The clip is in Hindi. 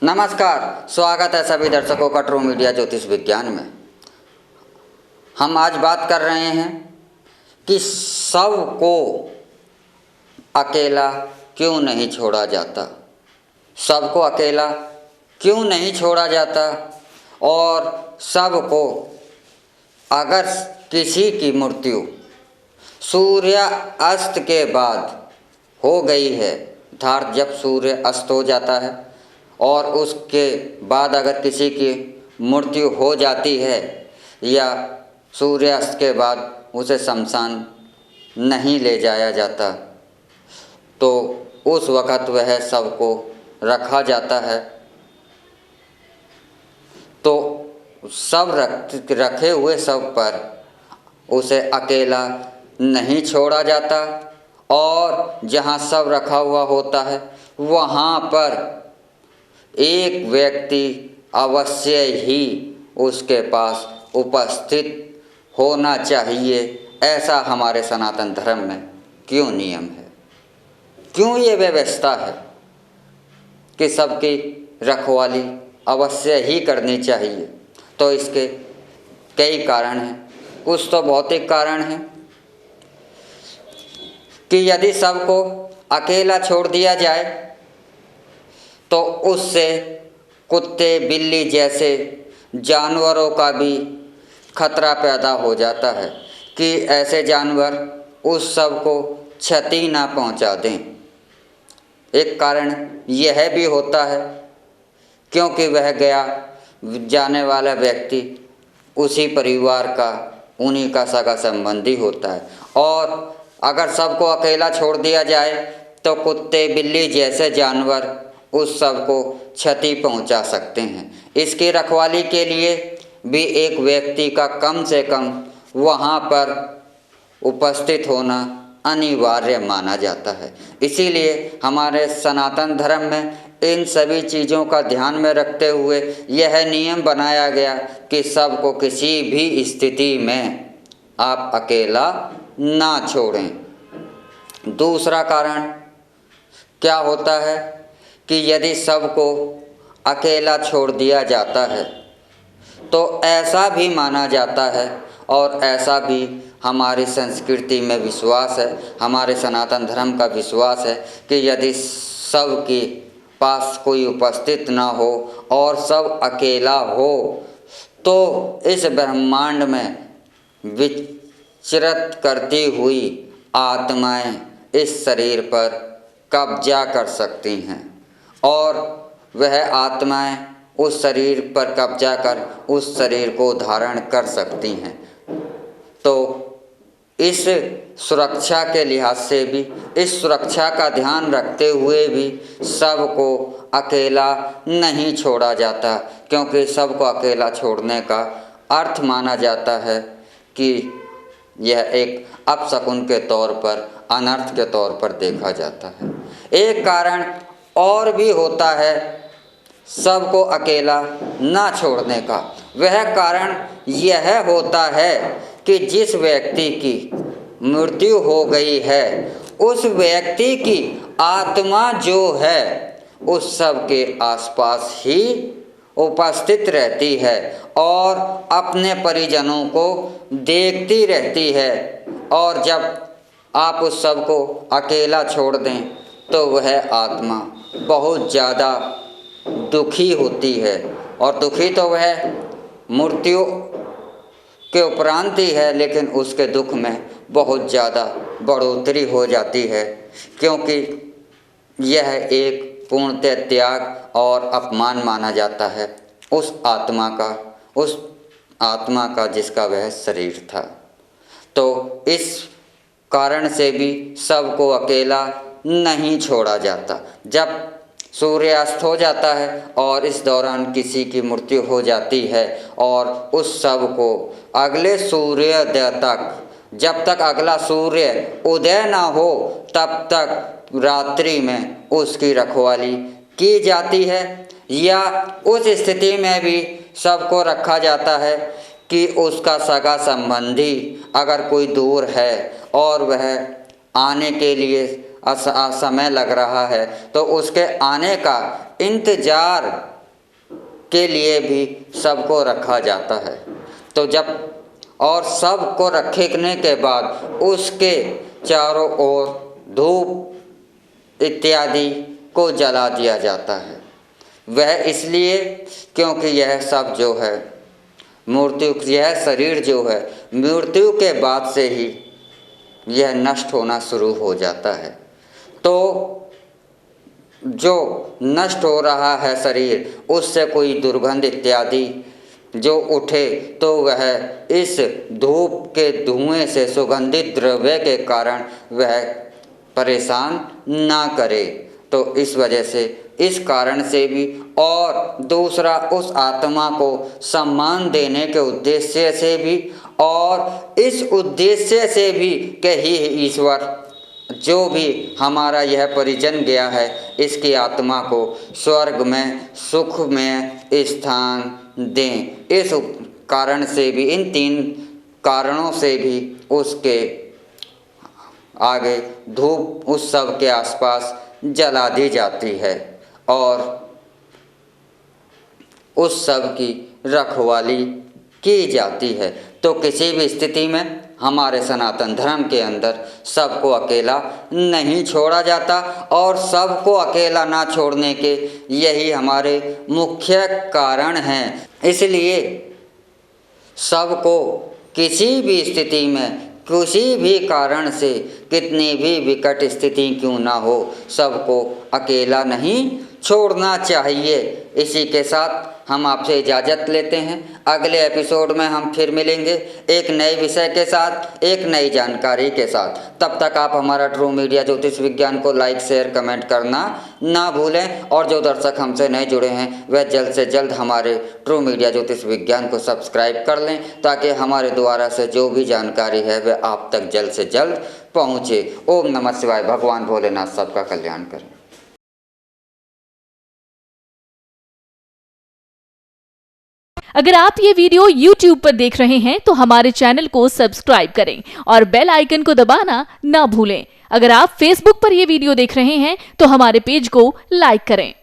नमस्कार, स्वागत है सभी दर्शकों का ट्रू मीडिया ज्योतिष विज्ञान में। हम आज बात कर रहे हैं कि शव को अकेला क्यों नहीं छोड़ा जाता, शव को अकेला क्यों नहीं छोड़ा जाता और शव को अगर किसी की मृत्यु सूर्य अस्त के बाद हो गई है, अर्थात जब सूर्य अस्त हो जाता है और उसके बाद अगर किसी की मृत्यु हो जाती है या सूर्यास्त के बाद उसे शमशान नहीं ले जाया जाता, तो उस वक़्त वह शव को रखा जाता है। तो शव रखे हुए शव पर उसे अकेला नहीं छोड़ा जाता और जहाँ शव रखा हुआ होता है वहाँ पर एक व्यक्ति अवश्य ही उसके पास उपस्थित होना चाहिए। ऐसा हमारे सनातन धर्म में क्यों नियम है, क्यों ये व्यवस्था है कि सबकी रखवाली अवश्य ही करनी चाहिए। तो इसके कई कारण हैं। कुछ तो भौतिक कारण हैं कि यदि सबको अकेला छोड़ दिया जाए तो उससे कुत्ते बिल्ली जैसे जानवरों का भी खतरा पैदा हो जाता है कि ऐसे जानवर उस शव को क्षति ना पहुंचा दें। एक कारण यह भी होता है क्योंकि वह गया जाने वाला व्यक्ति उसी परिवार का, उन्हीं का सगा संबंधी होता है और अगर सबको अकेला छोड़ दिया जाए तो कुत्ते बिल्ली जैसे जानवर उस शव को क्षति पहुंचा सकते हैं। इसकी रखवाली के लिए भी एक व्यक्ति का कम से कम वहां पर उपस्थित होना अनिवार्य माना जाता है। इसीलिए हमारे सनातन धर्म में इन सभी चीज़ों का ध्यान में रखते हुए यह नियम बनाया गया कि शव को किसी भी स्थिति में आप अकेला ना छोड़ें। दूसरा कारण क्या होता है कि यदि शव को अकेला छोड़ दिया जाता है तो ऐसा भी माना जाता है और ऐसा भी हमारी संस्कृति में विश्वास है, हमारे सनातन धर्म का विश्वास है कि यदि शव के पास कोई उपस्थित ना हो और शव अकेला हो तो इस ब्रह्मांड में विचरत करती हुई आत्माएं इस शरीर पर कब्जा कर सकती हैं और वह आत्माएं उस शरीर पर कब्जा कर उस शरीर को धारण कर सकती हैं। तो इस सुरक्षा के लिहाज से भी, इस सुरक्षा का ध्यान रखते हुए भी शव को अकेला नहीं छोड़ा जाता, क्योंकि शव को अकेला छोड़ने का अर्थ माना जाता है कि यह एक अपशकुन के तौर पर, अनर्थ के तौर पर देखा जाता है। एक कारण और भी होता है शव को अकेला ना छोड़ने का। वह कारण यह होता है कि जिस व्यक्ति की मृत्यु हो गई है उस व्यक्ति की आत्मा जो है उस शव के आसपास ही उपस्थित रहती है और अपने परिजनों को देखती रहती है और जब आप उस शव को अकेला छोड़ दें तो वह आत्मा बहुत ज़्यादा दुखी होती है और दुखी तो वह मृत्यु के उपरांत ही है, लेकिन उसके दुख में बहुत ज़्यादा बढ़ोतरी हो जाती है क्योंकि यह एक पूर्णतः त्याग और अपमान माना जाता है उस आत्मा का जिसका वह शरीर था। तो इस कारण से भी शव को अकेला नहीं छोड़ा जाता। जब सूर्यास्त हो जाता है और इस दौरान किसी की मृत्यु हो जाती है और उस शव को अगले सूर्योदय तक, जब तक अगला सूर्य उदय ना हो तब तक रात्रि में उसकी रखवाली की जाती है या उस स्थिति में भी शव को रखा जाता है कि उसका सगा संबंधी अगर कोई दूर है और वह आने के लिए समय लग रहा है तो उसके आने का इंतज़ार के लिए भी सबको रखा जाता है। तो जब और सबको रखने के बाद उसके चारों ओर धूप इत्यादि को जला दिया जाता है। वह इसलिए क्योंकि यह सब जो है यह शरीर जो है मृत्यु के बाद से ही यह नष्ट होना शुरू हो जाता है। तो जो नष्ट हो रहा है शरीर, उससे कोई दुर्गंध इत्यादि जो उठे तो वह इस धूप के धुएं से, सुगंधित द्रव्य के कारण वह परेशान ना करे। तो इस वजह से, इस कारण से भी, और दूसरा उस आत्मा को सम्मान देने के उद्देश्य से भी, और इस उद्देश्य से भी कि ही ईश्वर जो भी हमारा यह परिजन गया है, इसकी आत्मा को स्वर्ग में सुख में स्थान दें। इस कारण से भी, इन 3 कारणों से भी उसके आगे धूप उस सब के आसपास जला दी जाती है और उस सब की रखवाली की जाती है। तो किसी भी स्थिति में हमारे सनातन धर्म के अंदर सबको अकेला नहीं छोड़ा जाता, और सबको अकेला ना छोड़ने के यही हमारे मुख्य कारण हैं। इसलिए सबको किसी भी स्थिति में, किसी भी कारण से, कितनी भी विकट स्थिति क्यों ना हो, सबको अकेला नहीं छोड़ना चाहिए। इसी के साथ हम आपसे इजाज़त लेते हैं। अगले एपिसोड में हम फिर मिलेंगे एक नए विषय के साथ, एक नई जानकारी के साथ। तब तक आप हमारा ट्रू मीडिया ज्योतिष विज्ञान को लाइक, शेयर, कमेंट करना ना भूलें, और जो दर्शक हमसे नहीं जुड़े हैं वह जल्द से जल्द हमारे ट्रू मीडिया ज्योतिष विज्ञान को सब्सक्राइब कर लें, ताकि हमारे द्वारा से जो भी जानकारी है वह आप तक जल्द से जल्द पहुँचे। ओम नमः शिवाय। भगवान भोलेनाथ सबका कल्याण करें। अगर आप ये वीडियो YouTube पर देख रहे हैं तो हमारे चैनल को सब्सक्राइब करें और बेल आइकन को दबाना ना भूलें। अगर आप Facebook पर ये वीडियो देख रहे हैं तो हमारे पेज को लाइक करें।